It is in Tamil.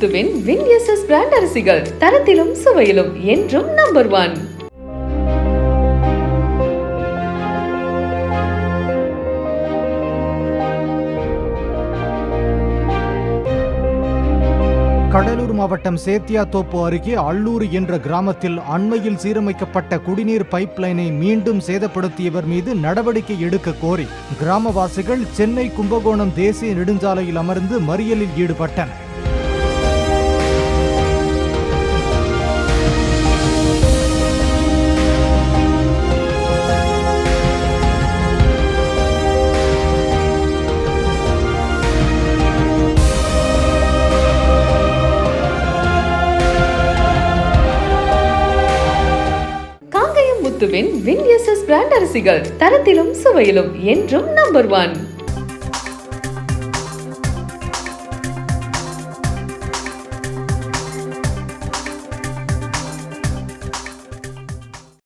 முத்துவின் வின்எஸ்எஸ் பிராண்ட் அரிசிகள் தரத்திலும் சுவையிலும் என்றும் நம்பர் 1. கடலூர் மாவட்டம் சேத்தியாத்தோப்பு அருகே அள்ளூர் என்ற கிராமத்தில் அண்மையில் சீரமைக்கப்பட்ட குடிநீர் பைப் லைனை மீண்டும் சேதப்படுத்தியவர் மீது நடவடிக்கை எடுக்க கோரி கிராமவாசிகள் சென்னை கும்பகோணம் தேசிய நெடுஞ்சாலையில் அமர்ந்து மறியலில் ஈடுபட்டனர். முத்துவின் வின்எஸ்எஸ் பிராண்ட் அரிசிகள் தரத்திலும் சுவையிலும் என்றும் நம்பர் 1.